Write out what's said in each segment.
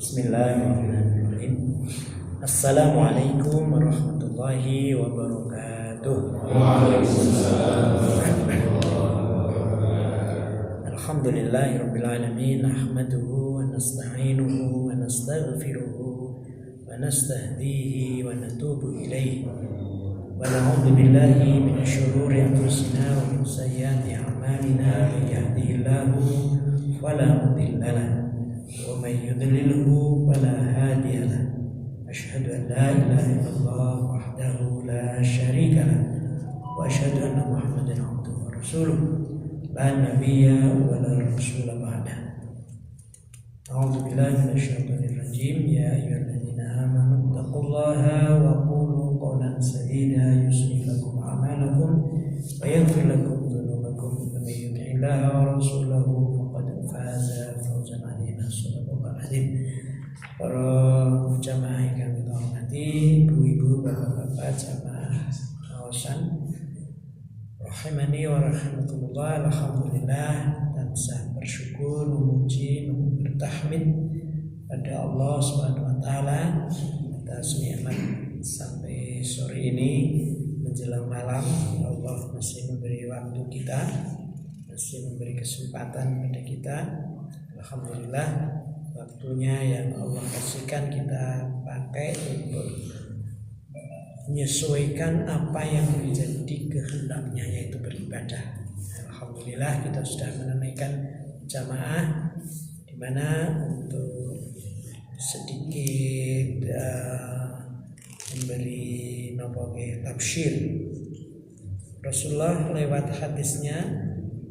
Bismillahirrahmanirrahim. Assalamualaikum warahmatullahi wabarakatuh. Alhamdulillahirabbil alamin, nahmaduhu wa nasta'inuhu wa nastaghfiruhu wa nastahdihi wa natubu ilaihi wa na'udzu billahi min syururi anfusina wa min sayyiati a'malina. May yahdihillahu fala mudilla lahu wa may yudlilhu fala hadiya lahu. Asyhadu an la ilaha illallah wahdahu la syarika lahu wa asyhadu anna Muhammadan abduhu wa rasuluh la nabiyya wa la rasula ba'da. A'udzu billahi minasyaitonir rajim. Ya ayyuhalladzina amanu taqullaha wa qulu qawlan sadida yuslih lakum a'malakum wa yaghfir lakum dhunubakum wa may yuti'illaha wa rasulahu faqad faza fawzan 'azima. Shadaqallahul 'azim. Para jamaah yang kami hormati, ibu-ibu, bapak-bapak, jamaah kawasan rahimani wa rahimakumullah. Alhamdulillah, dan saya bersyukur, memuji, bertahmid pada Allah Subhanahu wa taala atas nikmat sampai sore ini menjelang malam. Allah masih memberi waktu kita, masih memberi kesempatan pada kita. Alhamdulillah, waktunya yang Allah kasihkan kita pakai untuk menyesuaikan apa yang menjadi kehendaknya, yaitu beribadah. Alhamdulillah, kita sudah menunaikan jamaah, di mana untuk sedikit memberi tafsir Rasulullah lewat hadisnya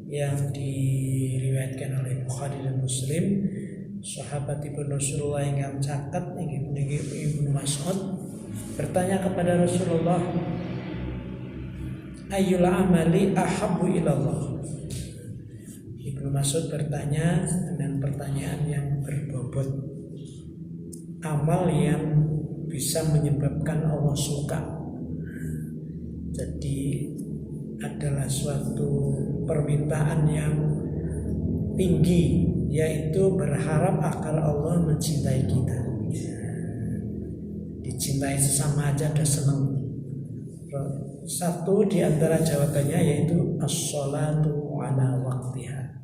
yang diriwayatkan oleh Bukhari dan Muslim. Sahabat Ibnu Rasulullah yang catat Ibnu Mas'ud bertanya kepada Rasulullah, ayyul amali ahabbu ilallah. Ibnu Mas'ud bertanya dengan pertanyaan yang berbobot, amal yang bisa menyebabkan Allah suka. Jadi adalah suatu permintaan yang tinggi, yaitu berharap agar Allah mencintai kita. Dicintai sesama aja udah senang. Satu di antara jawabannya yaitu as-sholatu ala waqtiha.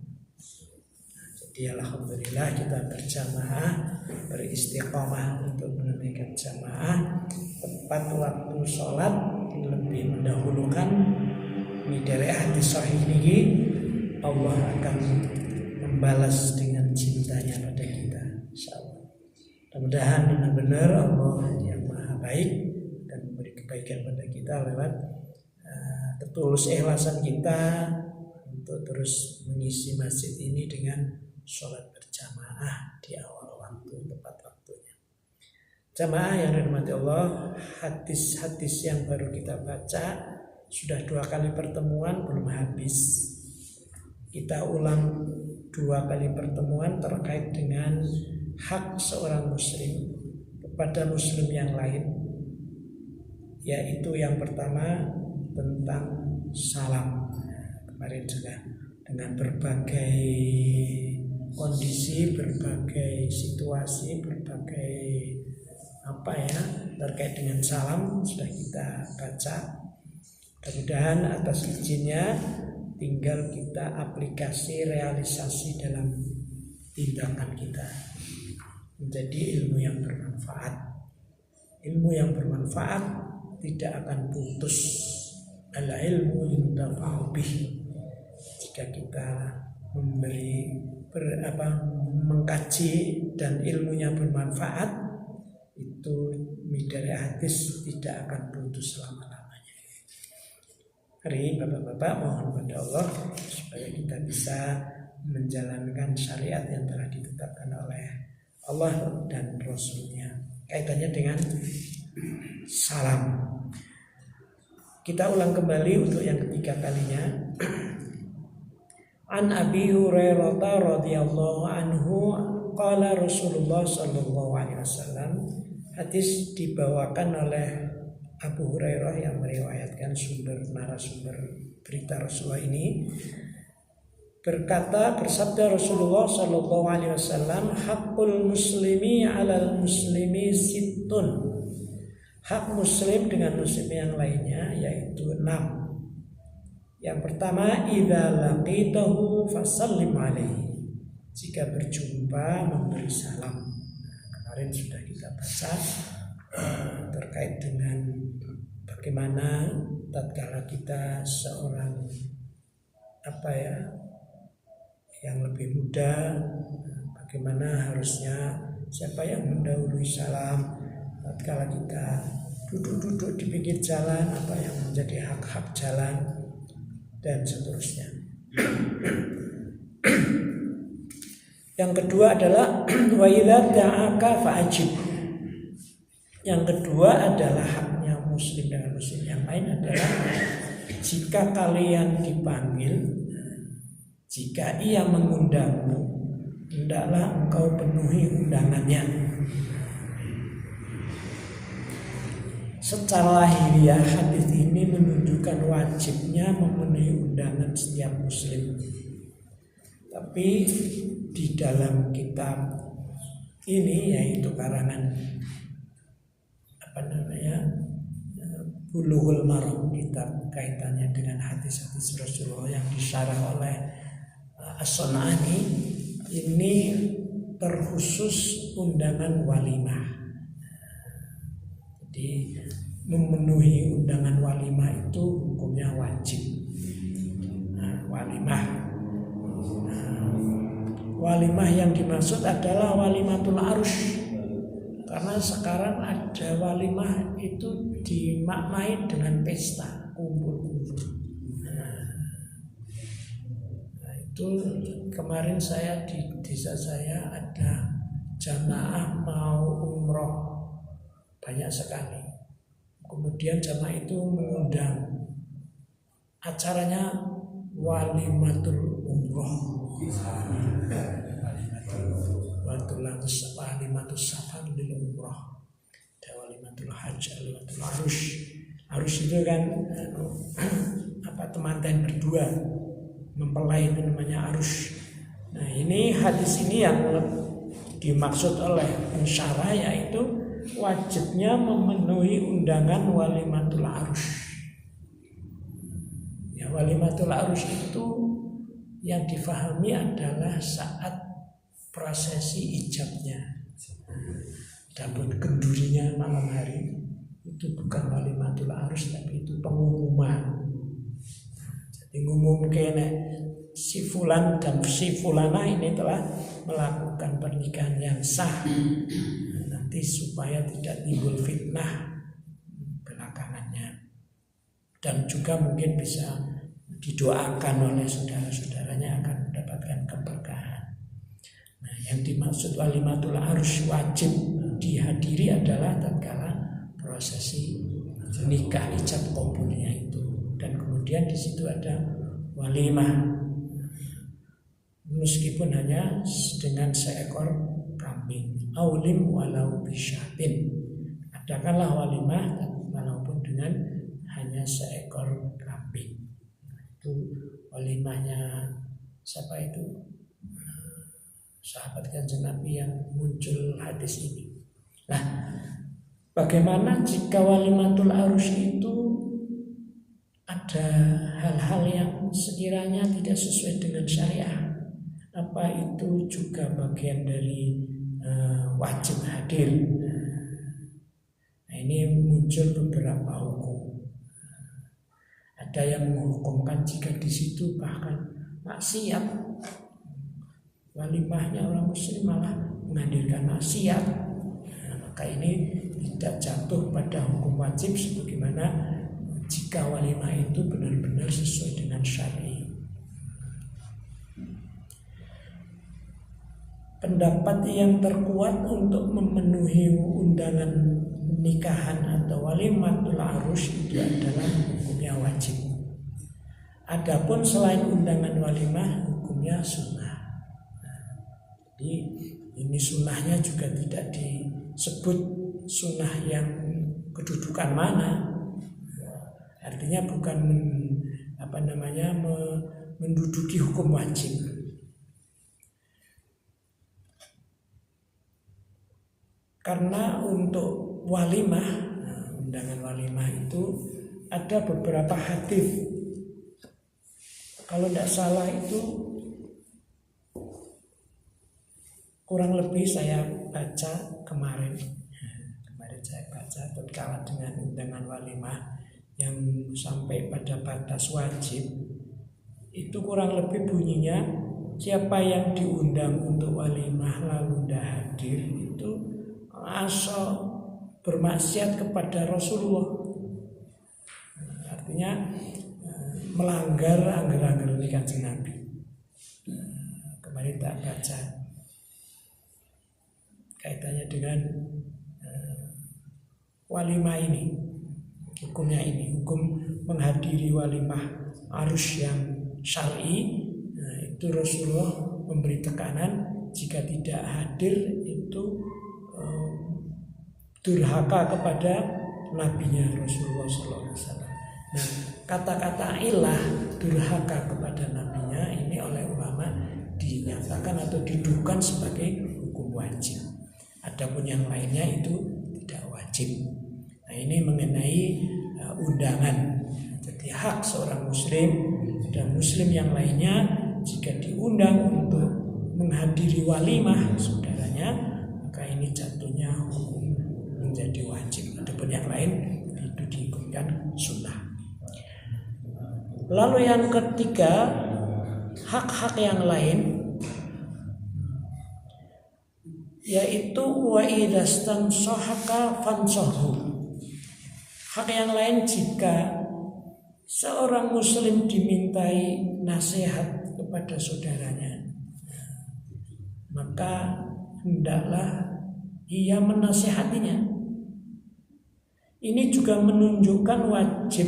Jadi alhamdulillah kita berjamaah, beristiqomah untuk menunaikan jamaah tepat waktu sholat, lebih mendahulukan. Ini dari hadis sahih ini, Allah akan membalas dengan cintanya pada kita, insyaallah. Mudah-mudahan benar-benar Allah yang maha baik dan memberi kebaikan pada kita lewat ketulus ikhlasan kita untuk terus mengisi masjid ini dengan sholat berjamaah di awal waktu, tepat waktunya. Jamaah yang dirahmati Allah, hadis-hadis yang baru kita baca sudah 2 kali pertemuan belum habis. Kita ulang 2 kali pertemuan terkait dengan hak seorang muslim kepada muslim yang lain, yaitu yang pertama tentang salam. Kemarin juga dengan berbagai kondisi, berbagai situasi, berbagai terkait dengan salam sudah kita baca. Mudah-mudahan atas izinnya tinggal kita aplikasi, realisasi dalam tindakan kita menjadi ilmu yang bermanfaat. Ilmu yang bermanfaat tidak akan putus. Al-ilmu yuntafa'u bih. Jika kita mengkaji dan ilmunya bermanfaat, itu dari hadis tidak akan putus selama-lamanya. Hari bapak-bapak, mohon pada Allah supaya kita bisa menjalankan syariat yang telah ditetapkan oleh Allah dan Rasulnya. Kaitannya dengan salam. Kita ulang kembali untuk yang ketiga kalinya. An Abi Hurairah radhiyallahu anhu qala Rasulullah sallallahu alaihi wasallam. Hadis dibawakan oleh Abu Hurairah yang meriwayatkan narasumber berita Rasulullah ini. bersabda Rasulullah Shallallahu Alaihi Wasallam, hakul muslimi alal muslimi sittun. Hak muslim dengan muslim yang lainnya yaitu 6. Yang pertama, idza laqitahu fasallim alaihi. Jika berjumpa memberi salam. Kemarin sudah kita baca terkait dengan bagaimana tatkala kita seorang yang lebih muda, bagaimana harusnya siapa yang mendahului salam tatkala kita duduk-duduk di pinggir jalan, apa yang menjadi hak-hak jalan dan seterusnya. Yang kedua adalah wa idza da'aka fa'ajib. Yang kedua adalah haknya muslim dengan muslim yang lain adalah jika kalian dipanggil, jika ia mengundangmu, hendaklah engkau penuhi undangannya. Secara lahiriah hadis ini menunjukkan wajibnya memenuhi undangan setiap muslim. Tapi di dalam kitab ini, yaitu karangan Bulughul Maram, kitab kaitannya dengan hadis-hadis Rasulullah yang disyarah oleh As-Sun'ani, ini terkhusus undangan walimah. Jadi memenuhi undangan walimah itu hukumnya wajib. Walimah yang dimaksud adalah walimatul arus. Karena sekarang ada walimah itu dimaknai dengan pesta, kumpul-kumpul. Nah, itu kemarin saya di desa saya ada jamaah mau umroh banyak sekali. Kemudian jamaah itu mengundang, acaranya walimatul umroh. Walimatul safar lil umroh. Ada walimatul hajj, walimatul arus. Arus itu kan temanten berdua mempelai, itu namanya arus. Nah, ini hadis ini yang dimaksud oleh pensyarah yaitu wajibnya memenuhi undangan walimatul arus. Ya, walimatul arus itu yang difahami adalah saat prosesi ijabnya. Dapur kendurinya malam hari itu bukan walimatul arus, tapi itu pengumuman. Jadi ngumumkan si fulan dan si fulana ini telah melakukan pernikahan yang sah. Nanti supaya tidak timbul fitnah belakangannya. Dan juga mungkin bisa didoakan oleh saudara-saudaranya akan mendapatkan keberkahan. Nah, yang dimaksud walimatul arus wajib dihadiri adalah tatkala prosesi nikah ijab kabulnya itu, dan kemudian di situ ada walimah, meskipun hanya dengan seekor kambing. Aulim walau bisyatin, adakanlah walimah walaupun dengan hanya seekor kambing. Itu walimahnya siapa itu? Sahabat Kanjeng Nabi yang muncul hadis ini. Nah, bagaimana jika walimatul arus itu ada hal-hal yang sekiranya tidak sesuai dengan syariah? Apa itu juga bagian dari wajib hadir? Nah, ini muncul beberapa hukum. Ada yang menghukumkan jika di situ bahkan maksiat, walimahnya orang muslim malah menghadirkan maksiat, maka ini tidak jatuh pada hukum wajib sebagaimana jika walimah itu benar-benar sesuai dengan syar'i. Pendapat yang terkuat untuk memenuhi undangan nikahan atau walimatul arus itu adalah hukumnya wajib. Adapun selain undangan walimah hukumnya sunnah. Jadi ini sunnahnya juga tidak disebut sunnah yang kedudukan mana. Artinya bukan menduduki hukum wajib. Karena untuk walimah, undangan walimah itu ada beberapa hadis. Kalau tidak salah itu kurang lebih saya baca kemarin saya baca terkait dengan undangan walimah yang sampai pada batas wajib. Itu kurang lebih bunyinya, siapa yang diundang untuk walimah lalu tidak hadir itu asal bermaksiat kepada Rasulullah. Artinya melanggar anggar-anggar Kanjeng Nabi. Kemarin tak baca kaitannya dengan walimah ini, hukumnya ini, hukum menghadiri walimah arus yang syar'i. Itu Rasulullah memberi tekanan jika tidak hadir itu durhaka kepada nabinya Rasulullah SAW. Nah, kata-kata ilah durhaka kepada nabinya ini oleh ulama dinyatakan atau didudukan sebagai hukum wajib. Adapun yang lainnya itu tidak wajib. Nah, ini mengenai undangan. Jadi hak seorang muslim dan muslim yang lainnya jika diundang untuk menghadiri walimah saudaranya, maka ini jatuhnya hukum menjadi wajib. Adapun yang lain itu dihukumkan sunnah. Lalu yang ketiga, hak-hak yang lain, yaitu wa idastan sohaka fansohu. Hak yang lain jika seorang muslim dimintai nasihat kepada saudaranya, maka hendaklah ia menasihatinya. Ini juga menunjukkan wajib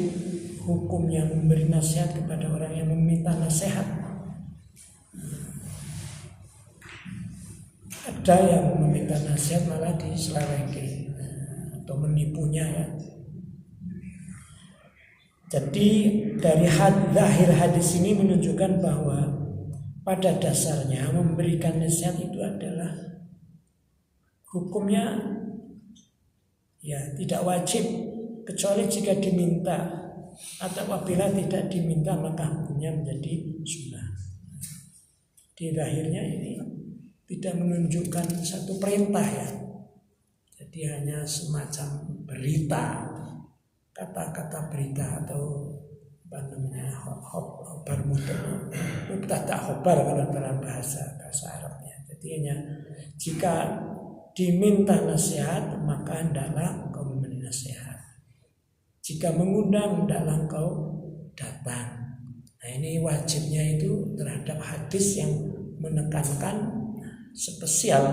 hukumnya memberi nasihat kepada orang yang meminta nasihat. Ada yang meminta nasihat malah diselewengke atau menipunya ya. Jadi dari zahir hadis ini menunjukkan bahwa pada dasarnya memberikan nasihat itu adalah hukumnya ya tidak wajib kecuali jika diminta, atau apabila tidak diminta maka hukumnya menjadi sunnah. Di zahirnya ini tidak menunjukkan satu perintah ya. Jadi hanya semacam berita, kata-kata berita atau apa namanya khobar mutlak, mubtada khobar kalau dalam bahasa Arabnya. Jadi hanya jika diminta nasihat maka hendaklah engkau memberi nasihat. Jika mengundang hendaklah engkau datang. Nah, ini wajibnya itu terhadap hadis yang menekankan spesial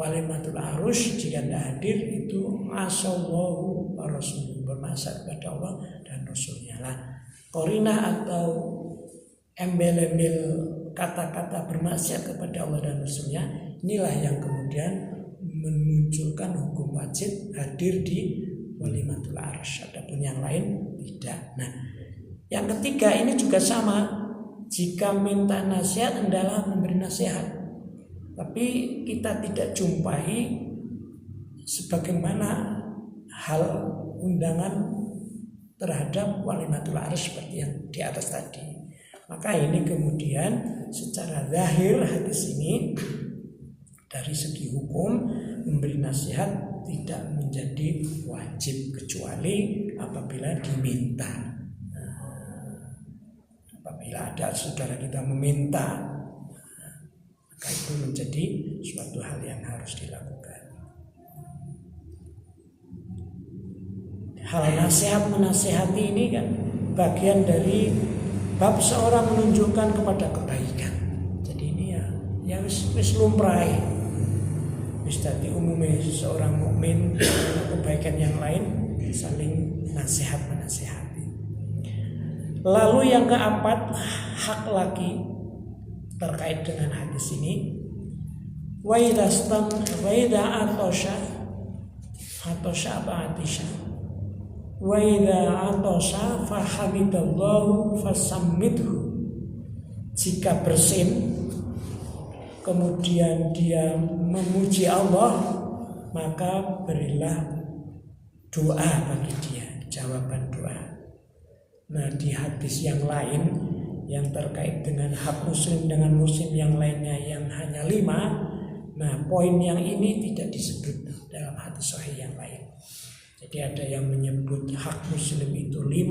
walimatul arus. Jika tidak hadir itu asallahu wa rasul, bermaksud kepada Allah dan Rasulnya lah. Qarinah atau embel-embel kata-kata bermaksiat kepada Allah dan Rasulnya, inilah yang kemudian memunculkan hukum wajib hadir di walimatul arus. Adapun yang lain tidak. Nah, yang ketiga ini juga sama. Jika minta nasihat hendaklah memberi nasihat. Tapi kita tidak jumpai sebagaimana hal undangan terhadap walimatul arus seperti yang di atas tadi. Maka ini kemudian secara zahir hadis ini dari segi hukum memberi nasihat tidak menjadi wajib kecuali apabila diminta. Apabila ada saudara kita meminta, maka itu menjadi suatu hal yang harus dilakukan. Hal nasihat menasihati ini kan bagian dari bab seorang menunjukkan kepada kebaikan. Jadi ini ya wis lumrah. Wis dadi umumnya seorang mukmin kebaikan yang lain saling nasihat menasihati. Lalu yang keempat, hak laki terkait dengan hadis ini. Wa idza atosha apa atisha. Wa idza atosha fa hamidallahu fasammidhu jika bersin kemudian dia memuji Allah, maka berilah doa bagi dia, jawaban doa. Nah, di hadis yang lain yang terkait dengan hak muslim dengan muslim yang lainnya yang hanya 5, nah poin yang ini tidak disebut dalam hadis sahih yang lain. Jadi ada yang menyebut hak muslim itu 5,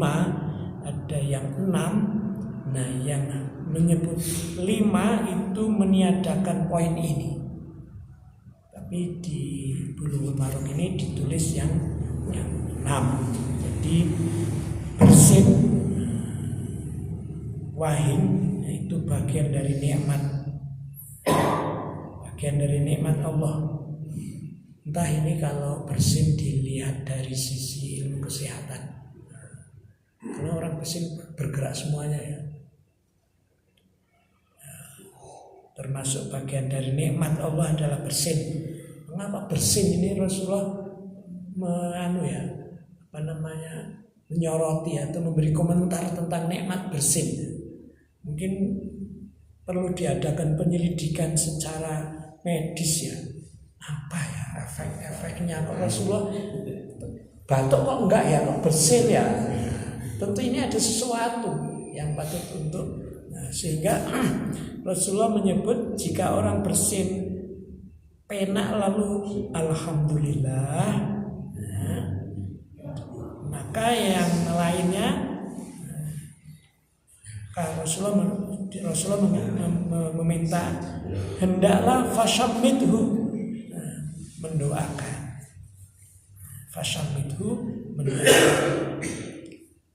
ada yang 6. Nah, yang menyebut 5 itu meniadakan poin ini. Tapi di Bulughul Maram ini ditulis yang 6. Jadi bersin wahim itu bagian dari nikmat. Bagian dari nikmat Allah. Entah ini kalau bersin dilihat dari sisi ilmu kesehatan. Karena orang bersin bergerak semuanya ya. Termasuk bagian dari nikmat Allah adalah bersin. Mengapa bersin ini Rasulullah menyoroti atau memberi komentar tentang nikmat bersin? Mungkin perlu diadakan penyelidikan secara medis ya. Apa ya efek-efeknya kok Rasulullah batuk kok enggak ya, kok bersin ya? Tentu ini ada sesuatu yang patut untuk sehingga Rasulullah menyebut jika orang bersin penak lalu alhamdulillah, maka yang lainnya Rasulullah meminta hendaklah fashammidhu, mendoakan. Fashammidhu, mendoakan.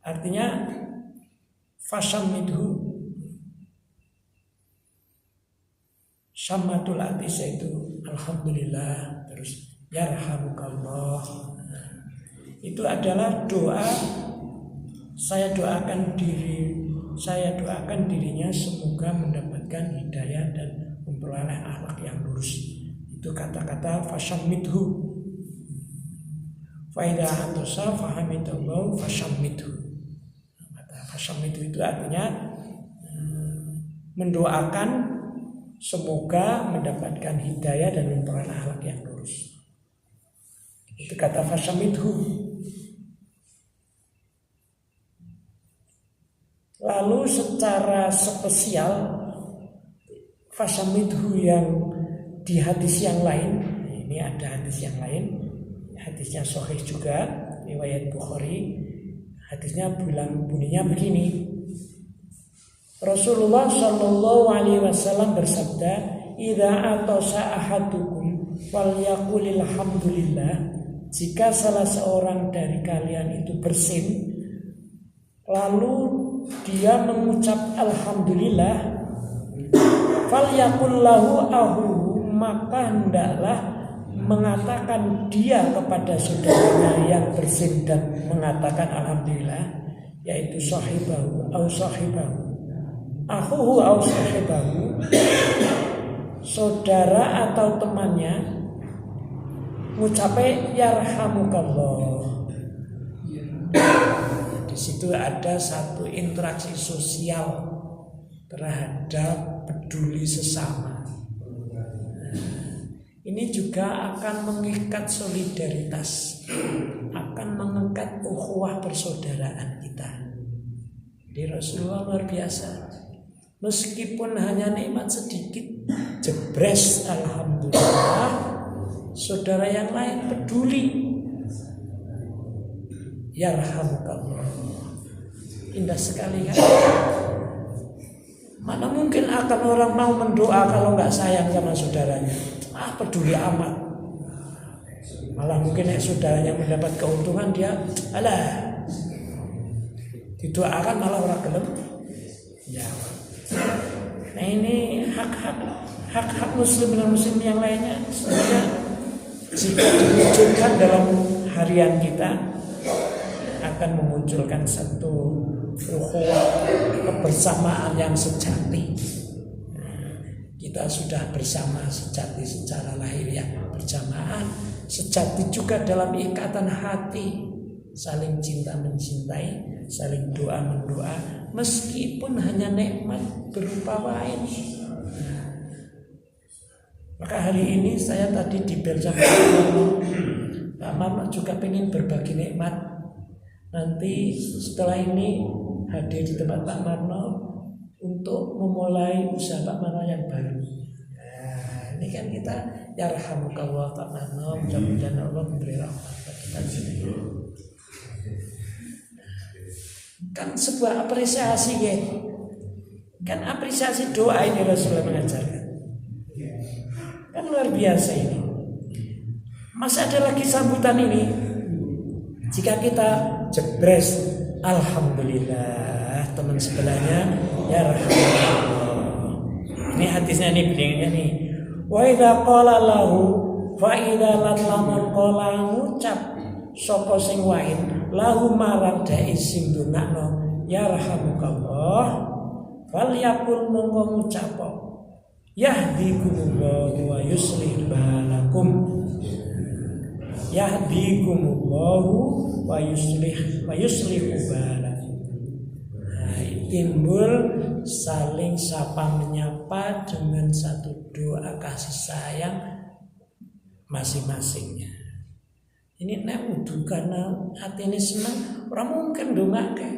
Artinya fashammidhu, syammatul atis itu alhamdulillah, terus yarhamukallah. Itu adalah doa. Saya doakan dirinya semoga mendapatkan hidayah dan memperoleh akhlak yang lurus. Itu kata-kata fashammidhu. Fa idza atasa fahamidallahu fashammidhu. Kata fashammidhu itu artinya mendoakan semoga mendapatkan hidayah dan memperoleh akhlak yang lurus. Itu kata fashammidhu. Lalu secara spesial fashammidhu yang di hadis yang lain, ini ada hadis yang lain, hadisnya sahih juga, riwayat Bukhari. Hadisnya bunyinya begini. Rasulullah Shallallahu Alaihi Wasallam bersabda, "Idza atasa ahadukum falyaqulil hamdulillah." Jika salah seorang dari kalian itu bersin, lalu dia mengucap alhamdulillah, falyaqul lahu ahuhu, maka hendaklah mengatakan dia kepada saudaranya yang bersin dan mengatakan alhamdulillah, yaitu sahibahu au sahibahu. Akhuhu au sahibahu, saudara atau temannya, ngucape yarhamukallah. Di situ ada satu interaksi sosial terhadap peduli sesama. Ini juga akan mengikat solidaritas, akan mengikat ukhuwah persaudaraan kita. Di Rasulullah luar biasa. Meskipun hanya nikmat sedikit, jebres alhamdulillah, saudara yang lain peduli. Yarhamukallah. Indah sekali kan? Mana mungkin akan orang mau mendoa kalau nggak sayang sama saudaranya? Peduli amat. Malah mungkin saudaranya mendapat keuntungan, dia alah didoakan malah orang gelem. Ya. Nah, ini hak muslim dan muslim yang lainnya sebenarnya jika dimunculkan dalam harian kita akan memunculkan satu ukhuwah, kebersamaan yang sejati. Kita sudah bersama sejati secara lahiriah berjamaah, sejati juga dalam ikatan hati, saling cinta mencintai, saling doa mendoa, meskipun hanya nikmat berupa wine. Maka hari ini saya tadi dibel sama Pak Marno juga pengen berbagi nikmat. Nanti setelah ini hadir di tempat Pak Marno untuk memulai usaha Pak Marno yang baru. Nah, ini kan kita yarhamukallah Pak Marno, mudah-mudahan Allah memberi rahmat bagi kita. Kan sebuah apresiasi ya. Kan apresiasi doa ini Rasulullah mengajarkan. Kan luar biasa ini. Masih ada lagi sambutan ini. Jika kita jebres, alhamdulillah, teman sebelahnya ya rahmatullah. Ini hadisnya nih, belinya nih. Wa idza qala lahu fa idza lamun qala ngucap sapa sing wain lahu marang dai sing ndongakno ya rahmukallah fal yakul monggo ngucap yahdikumullah wa yuslih balakum. Yahdikumullahu wa yuslih balakum. Nah, timbul saling sapa menyapa dengan satu doa kasih sayang masing-masingnya. Ini nek udu karena hati ini senang, orang mungkin ndongake.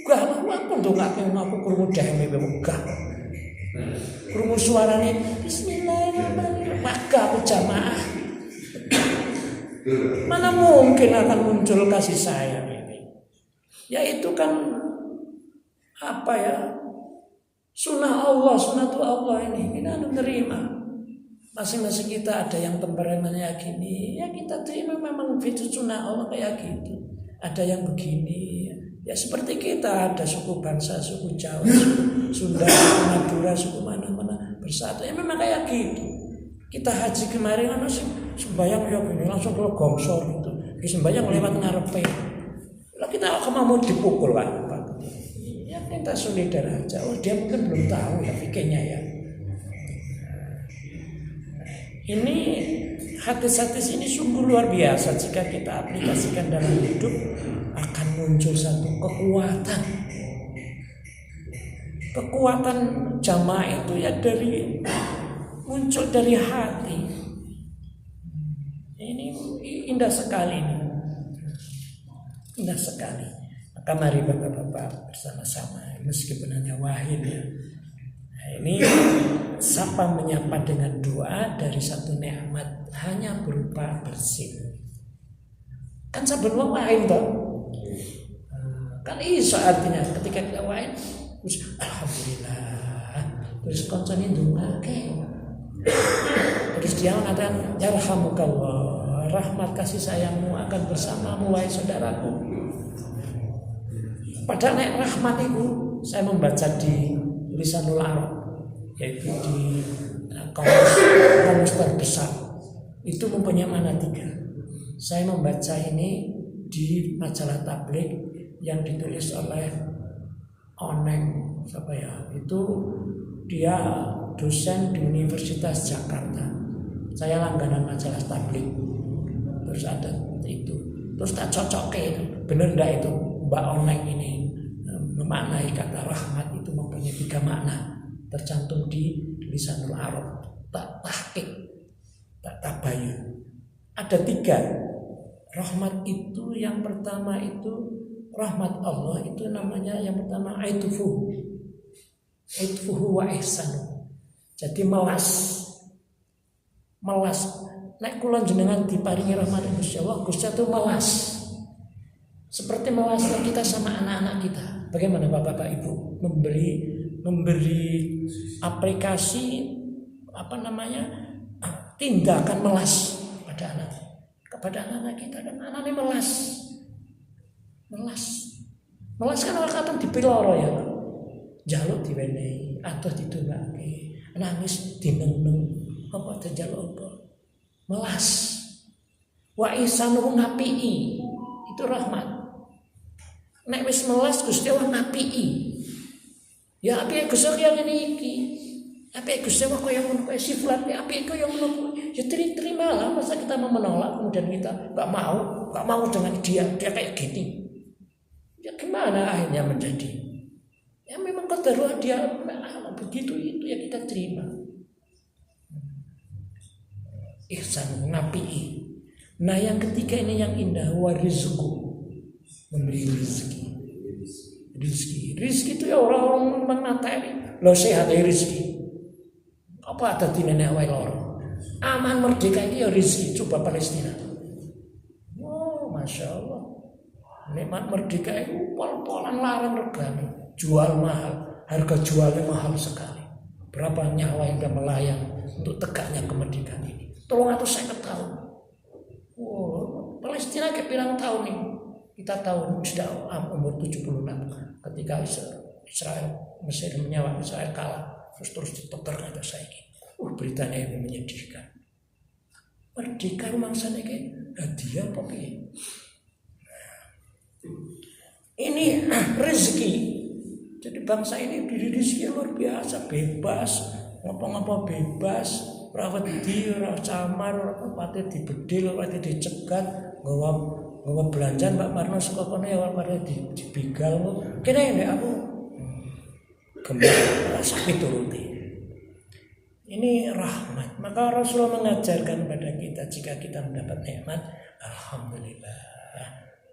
Enggak lah, aku ndongake aku krungu dhewe megah. Krungu suarane bismillahirrahmanirrahim. Maka aku jamaah. Mana mungkin akan muncul kasih sayang ini? Ya itu kan apa ya? Sunnah Allah, sunnatu Allah ini kita menerima. Masing-masing kita ada yang temperamennya gini, ya kita terima memang itu sunnah Allah kayak gitu. Ada yang begini, ya seperti kita ada suku bangsa, suku Jawa, suku Sunda, suku Madura, suku mana-mana bersatu. Ya memang kayak gitu. Kita haji kemarin kan sembayang ya gini langsung ke gongsor gitu. Sembayang lewat ngarepe. Lah kita akan mau dipukul kan Pak. Ya kita solidar aja. Oh dia mungkin belum tahu ya pikirnya ya. Ini hadis-hadis ini sungguh luar biasa. Jika kita aplikasikan dalam hidup akan muncul satu kekuatan. Kekuatan jamaah itu ya muncul dari hati. Ini indah sekali ini. Indah sekali. Maka mari Bapak-bapak bersama-sama meskipun hanya wahid ya. Nah, ini sapa menyapa dengan doa dari satu nikmat hanya berupa bersin. Kan saben wong wahid toh. Kan iso artinya ketika kita wahid terus alhamdulillah terus koncone ndongake. Terus dia mengatakan yarhamukallah, rahmat kasih sayangmu akan bersamamu wahai saudaraku. Padahal nek rahmat itu saya membaca di Lisanul Arab, yaitu di kamus terbesar itu mempunyai makna 3. Saya membaca ini di majalah tabligh yang ditulis oleh Oneng siapa ya? Itu dia dosen di Universitas Jakarta. Saya langganan majalah tabligh. Terus ada itu. Terus tak cocoke bener enggak itu Mbak Oneng ini memaknai kata rahmat itu mempunyai 3 makna tercantum di Lisanul Arab. Tak tahqiq, tak tabayun. Ada 3. Rahmat itu yang pertama itu rahmat Allah itu namanya yang pertama aitufuhu wa ihsanu. Jadi melas. Nek kula jenengan diparingi rahmat Gusti Allah, Gusti itu melas. Seperti melasnya kita sama anak-anak kita. Bagaimana Bapak Ibu memberi aplikasi tindakan melas kepada anak-anak kita kan anaknya melas kan orang kata dipiloro ya jaluk diwenehi atau ditungake nangis dineng-neng apa terjaluk apa melas wa ihsanu ngapii itu rahmat. Nek wis melas Gusti Allah ngapii. Ya apike Gusti Allah ngene iki. Apike Gusti Allah koyo ngono koyo sifat apike koyo ngono. Ya terimalah, masa kita mau menolak kemudian kita enggak mau dengan dia kayak gini. Ya gimana akhirnya menjadi? Ya memang qadarullah dia begitu, itu ya kita terima. Ihsan, ngapi'i. Nah yang ketiga ini yang indah, wa rizqu, memberi rezeki. Rizki itu ya orang menatari. Lo sehat ya rizki. Apa ada di nenek wae loro? Aman merdeka ini ya rizki. Coba Palestina. Oh, masya Allah. Nikmat merdeka itu pol-polan larang regane. Jual mahal. Harga jualnya mahal sekali. Berapa nyawa yang sudah melayang untuk tegaknya kemerdekaan ini? 350 tahun. Wow, Palestina kayak bilang tahun ini. Kita tahu sudah umur 76 ketika Israel Mesir menyawa Israel kalah terus diteter kata saya ini. Beritanya yang menyedihkan. Merdeka rumangsane kayak hadiah apa piye? Ini rezeki. Jadi bangsa ini diri rezeki luar biasa, bebas, ngapa-ngapa bebas, ora wedi, ora camar, ora pate dibedil, ora dicegat, nggawa belanjaan Pak Marno saka kono ya ora dibegal. Kene nek aku gemar sakit turuti. Ini rahmat. Maka Rasulullah mengajarkan pada kita jika kita mendapat nikmat, alhamdulillah.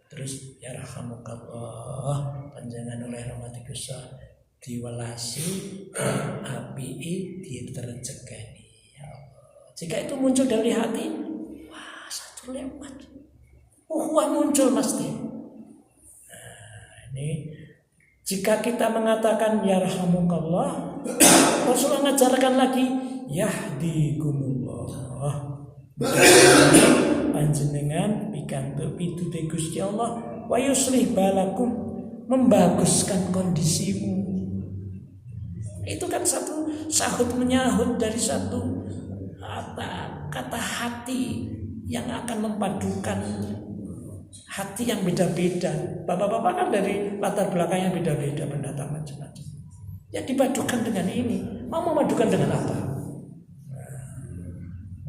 Terus ya rahamukallah, panjangan oleh rahmat Gusti diwelasi api diterjekani. Ya Allah. Jika itu muncul dari hati, wah satu nikmat. Ukhuwah muncul pasti. Nah, ini jika kita mengatakan ya rahamukallah, Rasulullah mengajarkan lagi yahdikumullah. Panjenengan pikantuk pitutur Gusti Allah wa yuslih balakum, membaguskan kondisimu. Itu kan satu sahut menyahut dari satu kata hati yang akan memadukan hati yang beda-beda. Bapak-bapak kan dari latar belakang yang beda-beda, pendatang macam-macam. Ya dipadukan dengan ini. Mau memadukan dengan apa?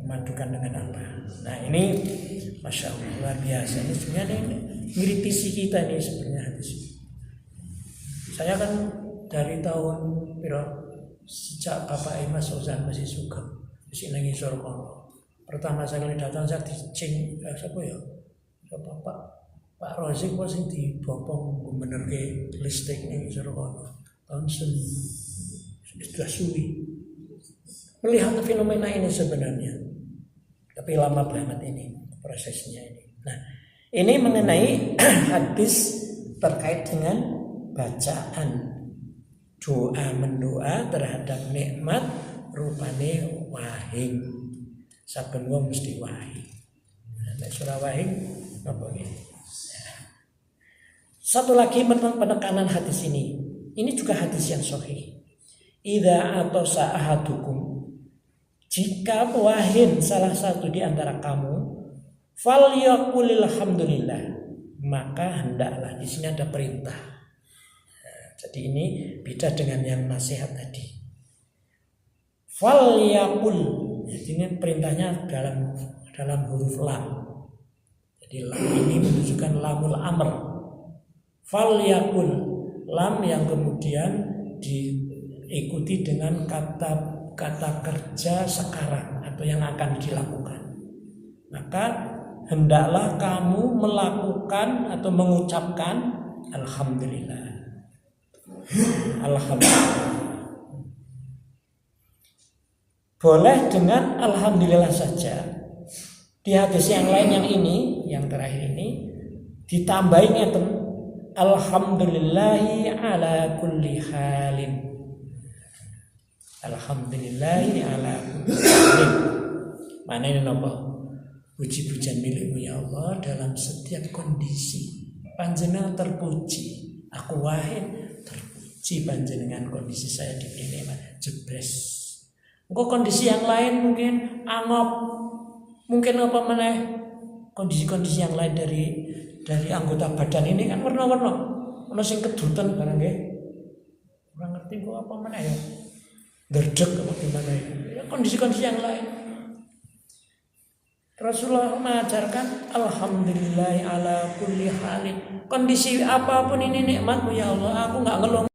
Memadukan dengan apa? Nah ini Masya Allah luar biasa. Ini sebenarnya ngiritisi kita nih sebenarnya hadis. Saya kan dari tahun sejak Bapak Imas Ozan masih suka di nang isor kono. Pertama saya kali datang saya dicing siapa ya? Pak Rozik sing dibopong benerke listrik ning isor kono. Tahun sudah suwi. Melihat fenomena ini sebenarnya, tapi lama banget ini prosesnya ini. Nah, ini mengenai hadis terkait dengan bacaan doa mendoa terhadap nikmat rupane wahing. Saben wong mesti wahing. Nek surah wahing apa iki? Satu lagi penekanan hadis ini. Ini juga hadis yang sahih. Idza atasa ahadukum, jika wahin salah satu di antara kamu, falyaqulil hamdulillah, maka hendaklah, di sini ada perintah. Nah, jadi ini beda dengan yang nasihat tadi. Falyaqul, jadi ini perintahnya dalam huruf lam. Jadi lam ini menunjukkan lamul amr. Falyaqul, lam yang kemudian diikuti dengan kata kerja sekarang atau yang akan dilakukan. Maka hendaklah kamu melakukan atau mengucapkan alhamdulillah. Alhamdulillah. Boleh dengan alhamdulillah saja. Di hadis yang lain yang ini, yang terakhir ini ditambahin ngeten, alhamdulillahi ala kulli halin. Alhamdulillahi ala kulli halin. Mana ini napa? Puji-pujian milikmu ya Allah dalam setiap kondisi. Panjenengan terpuji. Aku wahid terpuji panjenengan kondisi saya diberi nikmat jebres. Engko kondisi yang lain mungkin angop, mungkin apa meneh kondisi-kondisi yang lain dari anggota badan ini kan warna-warna. Ono sing kedutan barang nggih. Ora ngerti kok apa meneh ya. Gerdek apa gimana ya. Kondisi-kondisi yang lain. Rasulullah mengajarkan alhamdulillah ala kulli halin. Kondisi apapun ini nikmatmu ya Allah, aku nggak ngeluh.